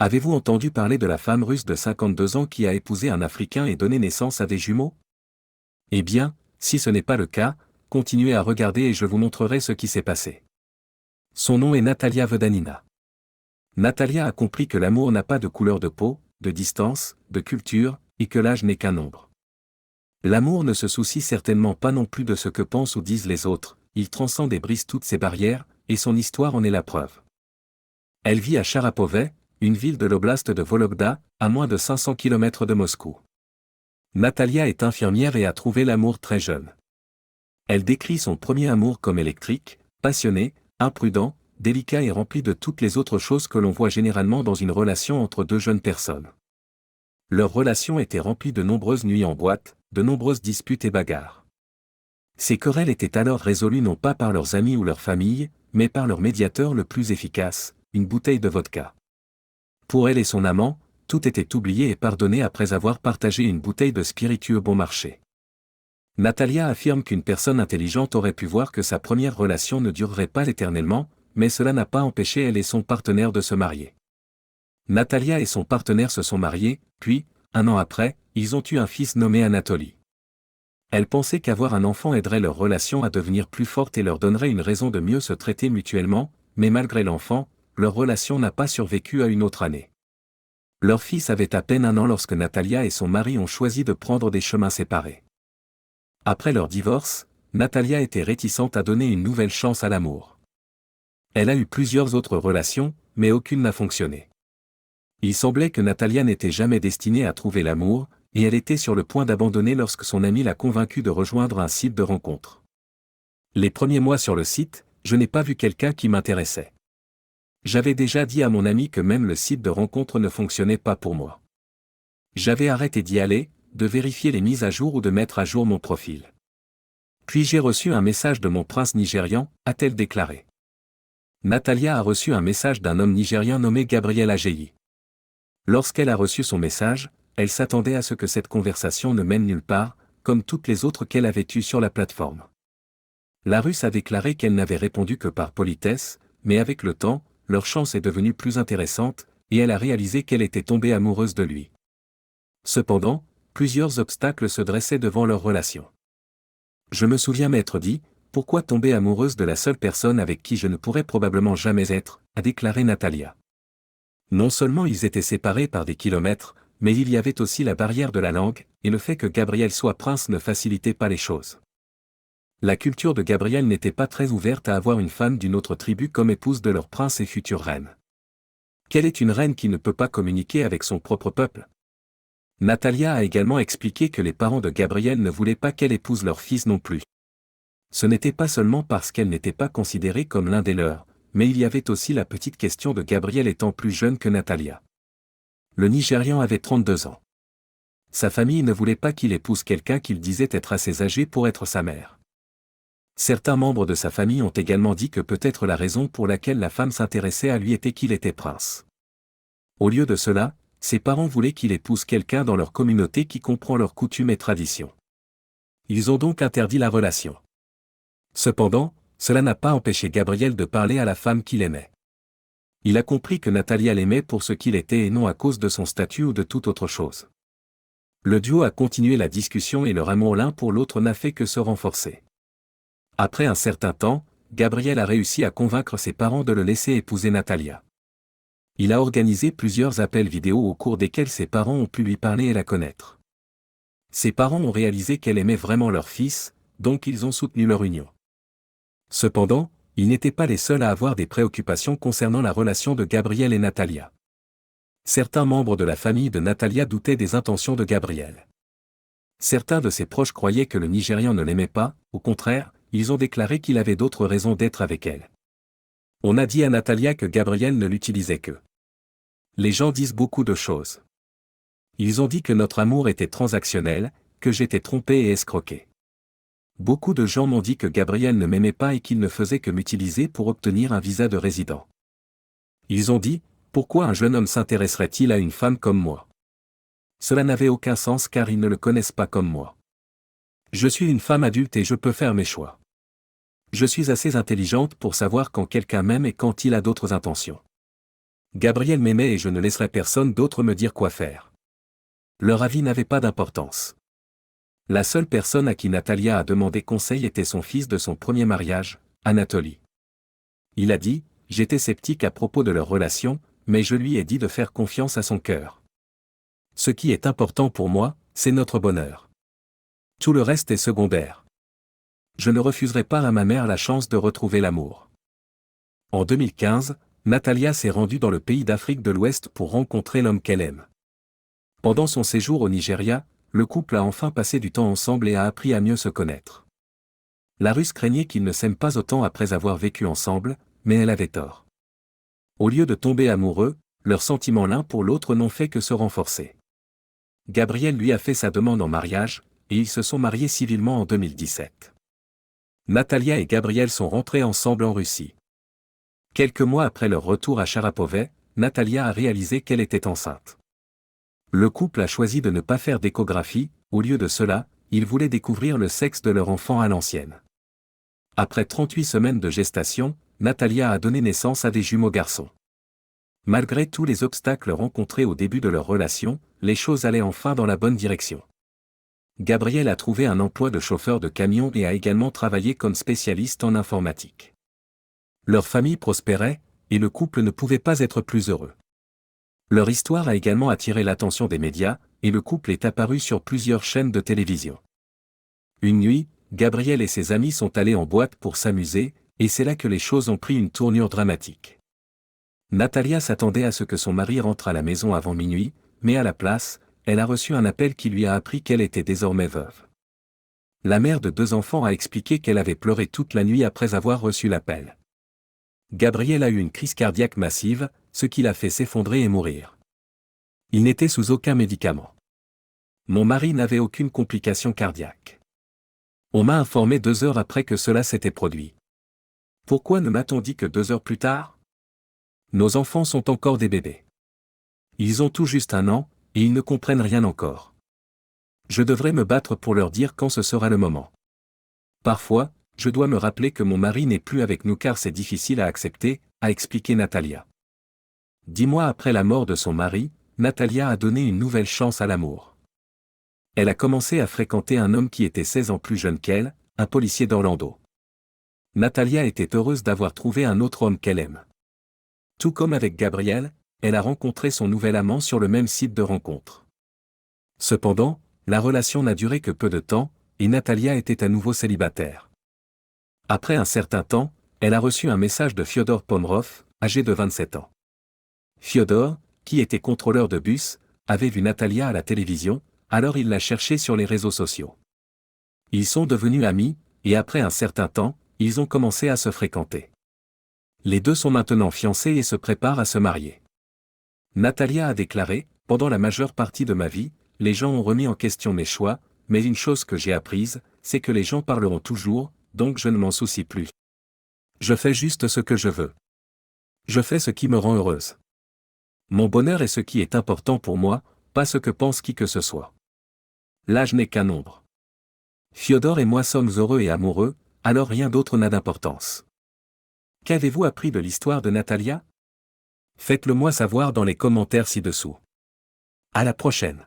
Avez-vous entendu parler de la femme russe de 52 ans qui a épousé un Africain et donné naissance à des jumeaux? Eh bien, si ce n'est pas le cas, continuez à regarder et je vous montrerai ce qui s'est passé. Son nom est Natalia Vedanina. Natalia a compris que l'amour n'a pas de couleur de peau, de distance, de culture, et que l'âge n'est qu'un nombre. L'amour ne se soucie certainement pas non plus de ce que pensent ou disent les autres, il transcende et brise toutes ces barrières, et son histoire en est la preuve. Elle vit à Charapové, une ville de l'oblast de Vologda, à moins de 500 km de Moscou. Natalia est infirmière et a trouvé l'amour très jeune. Elle décrit son premier amour comme électrique, passionné, imprudent, délicat et rempli de toutes les autres choses que l'on voit généralement dans une relation entre deux jeunes personnes. Leur relation était remplie de nombreuses nuits en boîte, de nombreuses disputes et bagarres. Ces querelles étaient alors résolues non pas par leurs amis ou leur famille, mais par leur médiateur le plus efficace, une bouteille de vodka. Pour elle et son amant, tout était oublié et pardonné après avoir partagé une bouteille de spiritueux bon marché. Natalia affirme qu'une personne intelligente aurait pu voir que sa première relation ne durerait pas éternellement, mais cela n'a pas empêché elle et son partenaire de se marier. Natalia et son partenaire se sont mariés, puis, un an après, ils ont eu un fils nommé Anatoly. Elle pensait qu'avoir un enfant aiderait leur relation à devenir plus forte et leur donnerait une raison de mieux se traiter mutuellement, mais malgré l'enfant, leur relation n'a pas survécu à une autre année. Leur fils avait à peine 1 an lorsque Natalia et son mari ont choisi de prendre des chemins séparés. Après leur divorce, Natalia était réticente à donner une nouvelle chance à l'amour. Elle a eu plusieurs autres relations, mais aucune n'a fonctionné. Il semblait que Natalia n'était jamais destinée à trouver l'amour, et elle était sur le point d'abandonner lorsque son ami l'a convaincue de rejoindre un site de rencontre. Les premiers mois sur le site, je n'ai pas vu quelqu'un qui m'intéressait. J'avais déjà dit à mon ami que même le site de rencontre ne fonctionnait pas pour moi. J'avais arrêté d'y aller, de vérifier les mises à jour ou de mettre à jour mon profil. Puis j'ai reçu un message de mon prince nigérian, a-t-elle déclaré. Natalia a reçu un message d'un homme nigérien nommé Gabriel Ageyi. Lorsqu'elle a reçu son message, elle s'attendait à ce que cette conversation ne mène nulle part, comme toutes les autres qu'elle avait eues sur la plateforme. La Russe a déclaré qu'elle n'avait répondu que par politesse, mais avec le temps, leur chance est devenue plus intéressante, et elle a réalisé qu'elle était tombée amoureuse de lui. Cependant, plusieurs obstacles se dressaient devant leur relation. Je me souviens m'être dit, pourquoi tomber amoureuse de la seule personne avec qui je ne pourrais probablement jamais être, a déclaré Natalia. Non seulement ils étaient séparés par des kilomètres, mais il y avait aussi la barrière de la langue, et le fait que Gabriel soit prince ne facilitait pas les choses. La culture de Gabriel n'était pas très ouverte à avoir une femme d'une autre tribu comme épouse de leur prince et future reine. Quelle est une reine qui ne peut pas communiquer avec son propre peuple? Natalia a également expliqué que les parents de Gabriel ne voulaient pas qu'elle épouse leur fils non plus. Ce n'était pas seulement parce qu'elle n'était pas considérée comme l'un des leurs, mais il y avait aussi la petite question de Gabriel étant plus jeune que Natalia. Le Nigérian avait 32 ans. Sa famille ne voulait pas qu'il épouse quelqu'un qu'il disait être assez âgé pour être sa mère. Certains membres de sa famille ont également dit que peut-être la raison pour laquelle la femme s'intéressait à lui était qu'il était prince. Au lieu de cela, ses parents voulaient qu'il épouse quelqu'un dans leur communauté qui comprend leurs coutumes et traditions. Ils ont donc interdit la relation. Cependant, cela n'a pas empêché Gabriel de parler à la femme qu'il aimait. Il a compris que Natalia l'aimait pour ce qu'il était et non à cause de son statut ou de toute autre chose. Le duo a continué la discussion et leur amour l'un pour l'autre n'a fait que se renforcer. Après un certain temps, Gabriel a réussi à convaincre ses parents de le laisser épouser Natalia. Il a organisé plusieurs appels vidéo au cours desquels ses parents ont pu lui parler et la connaître. Ses parents ont réalisé qu'elle aimait vraiment leur fils, donc ils ont soutenu leur union. Cependant, ils n'étaient pas les seuls à avoir des préoccupations concernant la relation de Gabriel et Natalia. Certains membres de la famille de Natalia doutaient des intentions de Gabriel. Certains de ses proches croyaient que le Nigérian ne l'aimait pas, au contraire, ils ont déclaré qu'il avait d'autres raisons d'être avec elle. On a dit à Natalia que Gabriel ne l'utilisait que. Les gens disent beaucoup de choses. Ils ont dit que notre amour était transactionnel, que j'étais trompé et escroqué. Beaucoup de gens m'ont dit que Gabriel ne m'aimait pas et qu'il ne faisait que m'utiliser pour obtenir un visa de résident. Ils ont dit, pourquoi un jeune homme s'intéresserait-il à une femme comme moi? Cela n'avait aucun sens car ils ne le connaissent pas comme moi. Je suis une femme adulte et je peux faire mes choix. Je suis assez intelligente pour savoir quand quelqu'un m'aime et quand il a d'autres intentions. Gabriel m'aimait et je ne laisserai personne d'autre me dire quoi faire. Leur avis n'avait pas d'importance. La seule personne à qui Natalia a demandé conseil était son fils de son premier mariage, Anatoly. Il a dit, j'étais sceptique à propos de leur relation, mais je lui ai dit de faire confiance à son cœur. Ce qui est important pour moi, c'est notre bonheur. Tout le reste est secondaire. Je ne refuserai pas à ma mère la chance de retrouver l'amour. En 2015, Natalia s'est rendue dans le pays d'Afrique de l'Ouest pour rencontrer l'homme qu'elle aime. Pendant son séjour au Nigeria, le couple a enfin passé du temps ensemble et a appris à mieux se connaître. La Russe craignait qu'ils ne s'aiment pas autant après avoir vécu ensemble, mais elle avait tort. Au lieu de tomber amoureux, leurs sentiments l'un pour l'autre n'ont fait que se renforcer. Gabriel lui a fait sa demande en mariage, et ils se sont mariés civilement en 2017. Natalia et Gabriel sont rentrés ensemble en Russie. Quelques mois après leur retour à Charapové, Natalia a réalisé qu'elle était enceinte. Le couple a choisi de ne pas faire d'échographie, au lieu de cela, ils voulaient découvrir le sexe de leur enfant à l'ancienne. Après 38 semaines de gestation, Natalia a donné naissance à des jumeaux garçons. Malgré tous les obstacles rencontrés au début de leur relation, les choses allaient enfin dans la bonne direction. Gabriel a trouvé un emploi de chauffeur de camion et a également travaillé comme spécialiste en informatique. Leur famille prospérait, et le couple ne pouvait pas être plus heureux. Leur histoire a également attiré l'attention des médias, et le couple est apparu sur plusieurs chaînes de télévision. Une nuit, Gabriel et ses amis sont allés en boîte pour s'amuser, et c'est là que les choses ont pris une tournure dramatique. Natalia s'attendait à ce que son mari rentre à la maison avant minuit, mais à la place, elle a reçu un appel qui lui a appris qu'elle était désormais veuve. La mère de 2 enfants a expliqué qu'elle avait pleuré toute la nuit après avoir reçu l'appel. Gabriel a eu une crise cardiaque massive, ce qui l'a fait s'effondrer et mourir. Il n'était sous aucun médicament. Mon mari n'avait aucune complication cardiaque. On m'a informé 2 heures après que cela s'était produit. Pourquoi ne m'a-t-on dit que 2 heures plus tard? Nos enfants sont encore des bébés. Ils ont tout juste 1 an, et ils ne comprennent rien encore. Je devrais me battre pour leur dire quand ce sera le moment. Parfois, je dois me rappeler que mon mari n'est plus avec nous car c'est difficile à accepter, a expliqué Natalia. 10 mois après la mort de son mari, Natalia a donné une nouvelle chance à l'amour. Elle a commencé à fréquenter un homme qui était 16 ans plus jeune qu'elle, un policier d'Orlando. Natalia était heureuse d'avoir trouvé un autre homme qu'elle aime. Tout comme avec Gabriel, elle a rencontré son nouvel amant sur le même site de rencontre. Cependant, la relation n'a duré que peu de temps, et Natalia était à nouveau célibataire. Après un certain temps, elle a reçu un message de Fyodor Pomrov, âgé de 27 ans. Fyodor, qui était contrôleur de bus, avait vu Natalia à la télévision, alors il l'a cherchée sur les réseaux sociaux. Ils sont devenus amis, et après un certain temps, ils ont commencé à se fréquenter. Les deux sont maintenant fiancés et se préparent à se marier. Natalia a déclaré, « Pendant la majeure partie de ma vie, les gens ont remis en question mes choix, mais une chose que j'ai apprise, c'est que les gens parleront toujours, donc je ne m'en soucie plus. Je fais juste ce que je veux. Je fais ce qui me rend heureuse. Mon bonheur est ce qui est important pour moi, pas ce que pense qui que ce soit. L'âge n'est qu'un nombre. Fyodor et moi sommes heureux et amoureux, alors rien d'autre n'a d'importance. » Qu'avez-vous appris de l'histoire de Natalia? Faites-le moi savoir dans les commentaires ci-dessous. À la prochaine.